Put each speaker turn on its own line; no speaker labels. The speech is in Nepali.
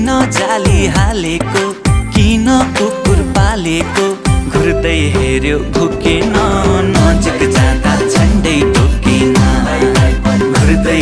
किन जाली हालेको, किन कुकुर पालेको, घुर्दै हेर्यो भुकेन, नजिक जाँदा झन्डै टोकेन, घुर्दै